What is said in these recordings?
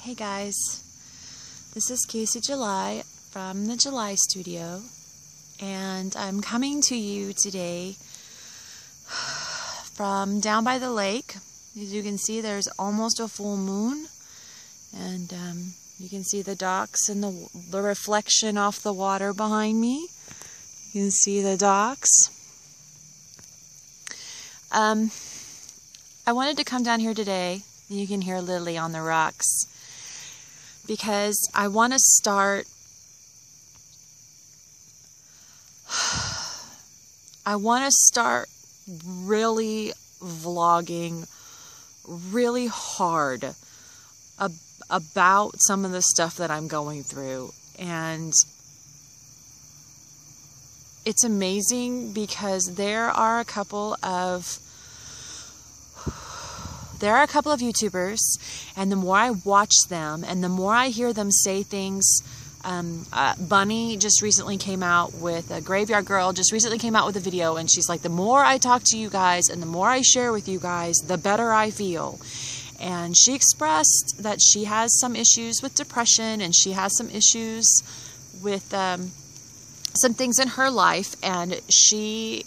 Hey guys, this is Casey July from the July Studio, and I'm coming to you today from down by the lake. As you can see, there's almost a full moon, and you can see the docks and the reflection off the water behind me. You can see the docks. I wanted to come down here today, and you can hear Lily on the rocks, because I want to start really vlogging really hard about some of the stuff that I'm going through. And it's amazing because there are a couple of YouTubers, and the more I watch them and the more I hear them say things, Bunny just recently came out with, a Graveyard Girl just recently came out with a video, and she's like, the more I talk to you guys and the more I share with you guys, the better I feel. And she expressed that she has some issues with depression, and she has some issues with some things in her life, and she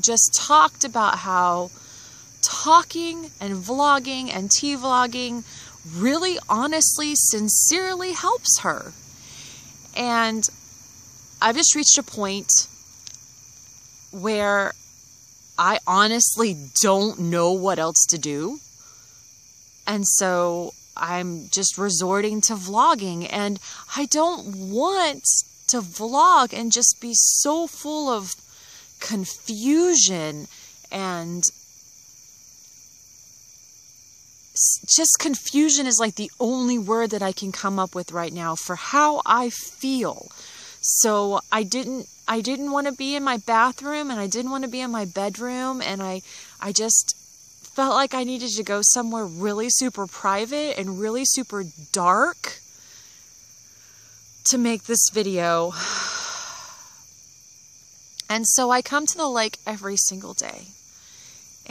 just talked about how talking and vlogging and vlogging really honestly, sincerely helps her. And I've just reached a point where I honestly don't know what else to do. And so I'm just resorting to vlogging, and I don't want to vlog and just be so full of confusion, and just confusion is like the only word that I can come up with right now for how I feel. So I didn't want to be in my bathroom, and I didn't want to be in my bedroom, and I just felt like I needed to go somewhere really super private and really super dark to make this video. And so I come to the lake every single day.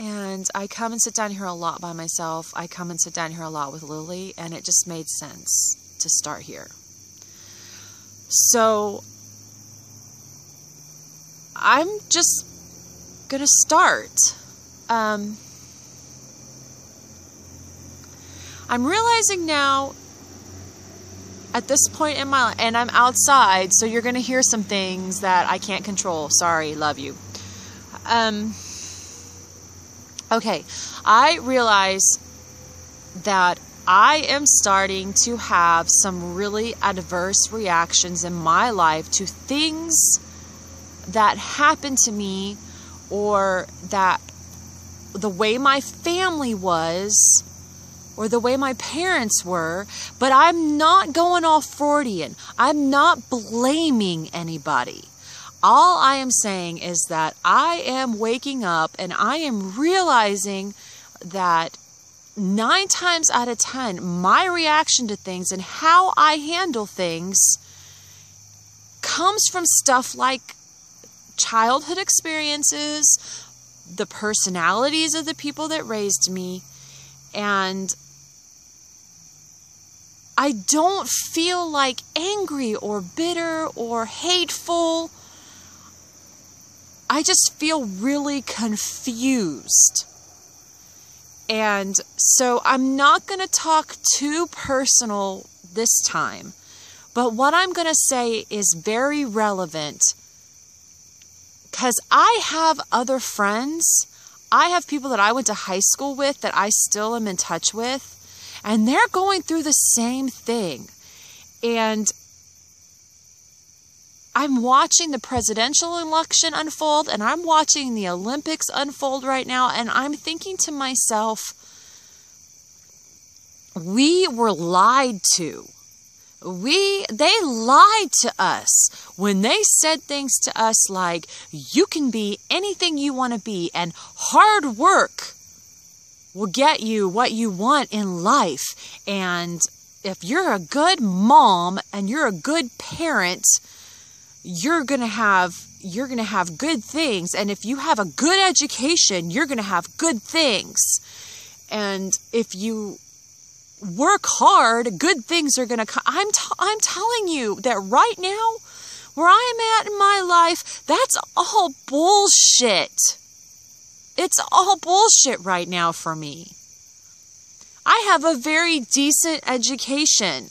And I come and sit down here a lot by myself. I come and sit down here a lot with Lily, and it just made sense to start here. So I'm just gonna start. I'm realizing now at this point in my life, and I'm outside, so you're gonna hear some things that I can't control. Sorry, love you. Okay, I realize that I am starting to have some really adverse reactions in my life to things that happen to me, or that the way my family was, or the way my parents were. But I'm not going all Freudian. I'm not blaming anybody. All I am saying is that I am waking up, and I am realizing that 9 times out of 10, my reaction to things and how I handle things comes from stuff like childhood experiences, the personalities of the people that raised me, and I don't feel like angry or bitter or hateful. I just feel really confused. And so I'm not going to talk too personal this time, but what I'm going to say is very relevant, because I have other friends. I have people that I went to high school with that I still am in touch with, and they're going through the same thing. And I'm watching the presidential election unfold, and I'm watching the Olympics unfold right now, and I'm thinking to myself, we were lied to. They lied to us when they said things to us like, you can be anything you want to be, and hard work will get you what you want in life. And if you're a good mom and you're a good parent, you're going to have good things. And if you have a good education, you're going to have good things. And if you work hard, good things are going to come. I'm telling you that right now, where I'm at in my life, that's all bullshit. It's all bullshit right now for me. I have a very decent education.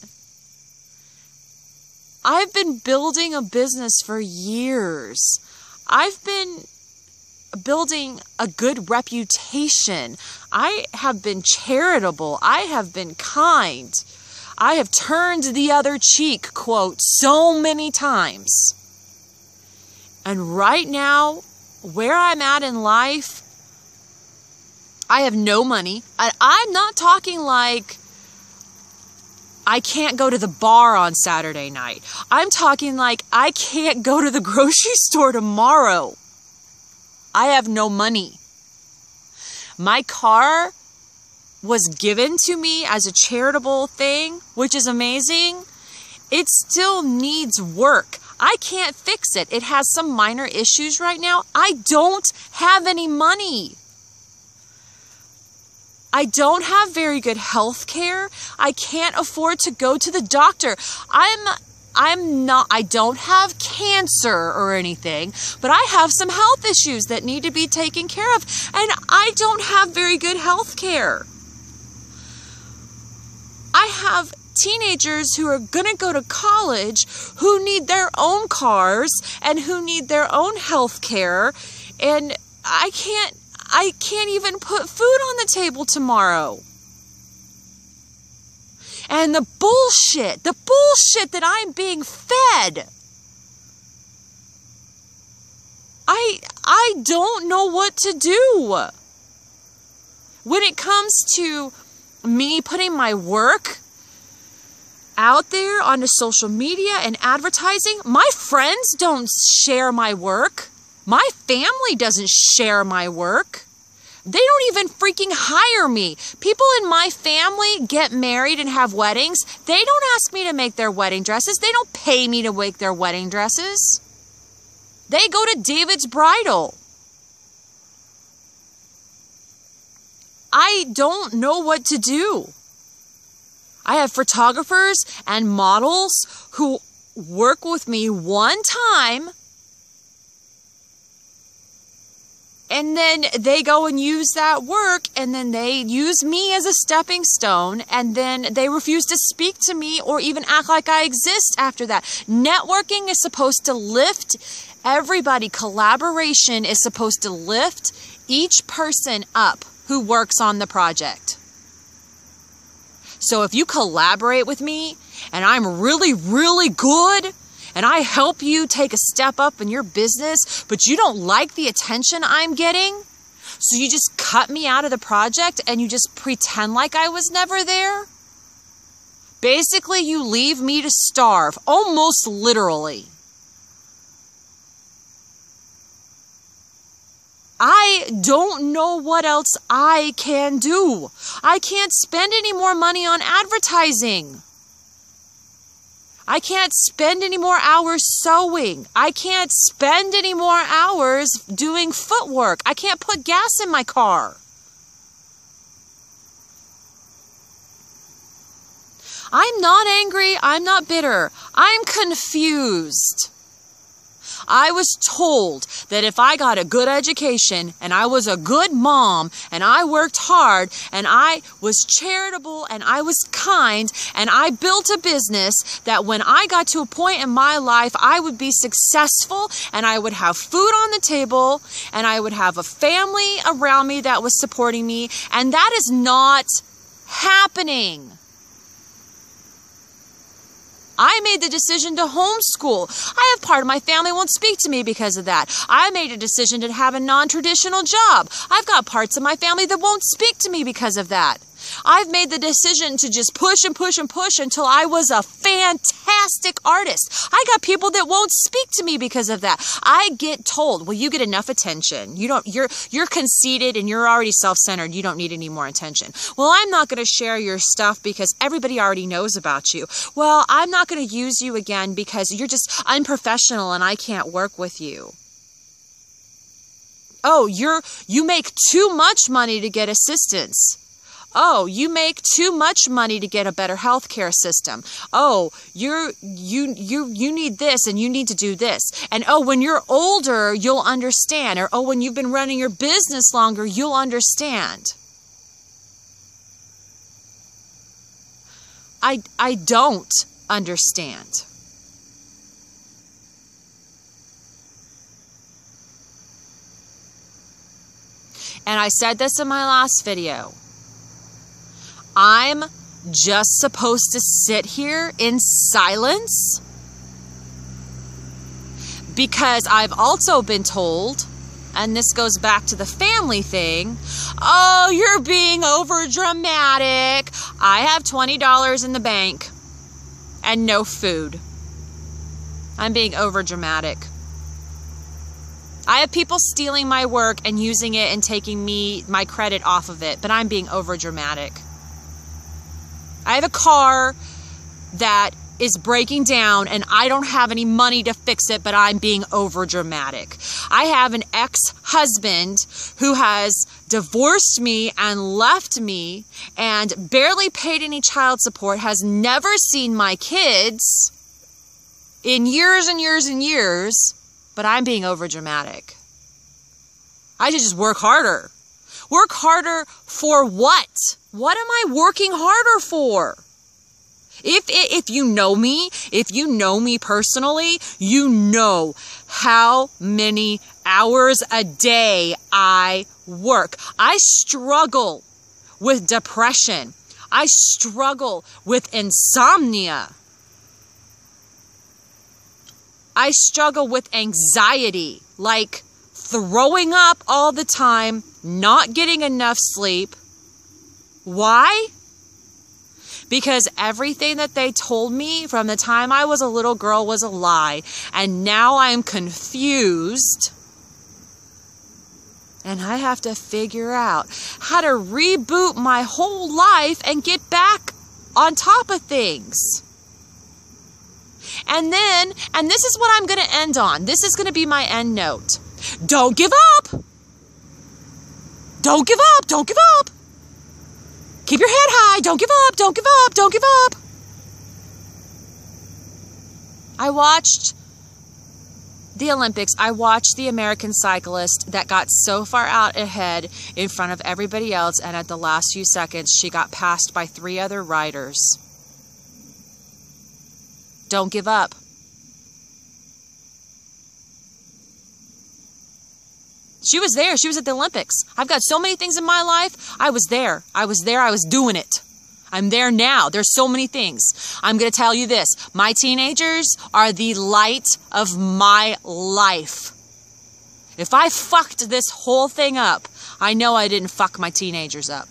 I've been building a business for years. I've been building a good reputation. I have been charitable. I have been kind. I have turned the other cheek, quote, so many times. And right now, where I'm at in life, I have no money. I'm not talking like I can't go to the bar on Saturday night. I'm talking like I can't go to the grocery store tomorrow. I have no money. My car was given to me as a charitable thing, which is amazing. It still needs work. I can't fix it. It has some minor issues right now. I don't have any money. I don't have very good health care. I can't afford to go to the doctor. I don't have cancer or anything, but I have some health issues that need to be taken care of, and I don't have very good health care. I have teenagers who are going to go to college who need their own cars and who need their own health care, and I can't even put food on the table tomorrow. And the bullshit that I'm being fed. I don't know what to do. When it comes to me putting my work out there onto social media and advertising, my friends don't share my work. My family doesn't share my work. They don't even freaking hire me. People in my family get married and have weddings. They don't ask me to make their wedding dresses. They don't pay me to make their wedding dresses. They go to David's Bridal. I don't know what to do. I have photographers and models who work with me one time, and then they go and use that work, and then they use me as a stepping stone, and then they refuse to speak to me or even act like I exist after that. Networking is supposed to lift everybody. Collaboration is supposed to lift each person up who works on the project. So if you collaborate with me and I'm really, really good and I help you take a step up in your business, but you don't like the attention I'm getting, so you just cut me out of the project and you just pretend like I was never there, basically you leave me to starve, almost literally. I don't know what else I can do. I can't spend any more money on advertising. I can't spend any more hours sewing. I can't spend any more hours doing footwork. I can't put gas in my car. I'm not angry. I'm not bitter. I'm confused. I was told that if I got a good education and I was a good mom and I worked hard and I was charitable and I was kind and I built a business, that when I got to a point in my life, I would be successful and I would have food on the table and I would have a family around me that was supporting me, and that is not happening. I made the decision to homeschool. I have part of my family won't speak to me because of that. I made a decision to have a non-traditional job. I've got parts of my family that won't speak to me because of that. I've made the decision to just push and push and push until I was a fantastic artist. I got people that won't speak to me because of that. I get told, well, you get enough attention. You're conceited and you're already self-centered. You don't need any more attention. Well, I'm not going to share your stuff because everybody already knows about you. Well, I'm not going to use you again because you're just unprofessional and I can't work with you. Oh, you make too much money to get assistance. Oh, you make too much money to get a better healthcare system. Oh, you need this and you need to do this. And oh, when you're older, you'll understand. Or oh, when you've been running your business longer, you'll understand. I don't understand. And I said this in my last video. I'm just supposed to sit here in silence because I've also been told, and this goes back to the family thing, oh, you're being overdramatic. I have $20 in the bank and no food. I'm being overdramatic. I have people stealing my work and using it and taking my credit off of it, but I'm being overdramatic. I have a car that is breaking down and I don't have any money to fix it, but I'm being overdramatic. I have an ex-husband who has divorced me and left me and barely paid any child support, has never seen my kids in years and years and years, but I'm being overdramatic. I should just work harder. Work harder for what? What am I working harder for? If you know me personally, you know how many hours a day I work. I struggle with depression. I struggle with insomnia. I struggle with anxiety, like throwing up all the time, not getting enough sleep. Why? Because everything that they told me from the time I was a little girl was a lie. And now I'm confused. And I have to figure out how to reboot my whole life and get back on top of things. And this is what I'm going to end on. This is going to be my end note. Don't give up. Don't give up. Don't give up. Keep your head high. Don't give up. Don't give up. Don't give up. I watched the Olympics. I watched the American cyclist that got so far out ahead in front of everybody else, and at the last few seconds, she got passed by 3 other riders. Don't give up. She was there. She was at the Olympics. I've got so many things in my life. I was there. I was there. I was doing it. I'm there now. There's so many things. I'm going to tell you this. My teenagers are the light of my life. If I fucked this whole thing up, I know I didn't fuck my teenagers up.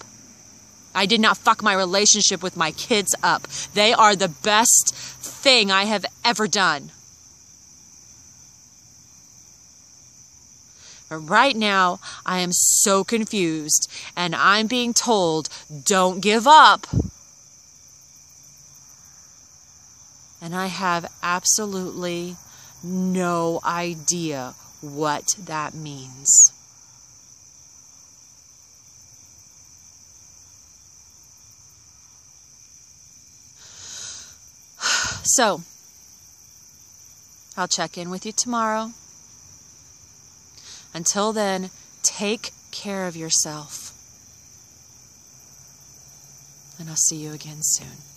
I did not fuck my relationship with my kids up. They are the best thing I have ever done. But right now, I am so confused, and I'm being told, don't give up. And I have absolutely no idea what that means. So, I'll check in with you tomorrow. Until then, take care of yourself. And I'll see you again soon.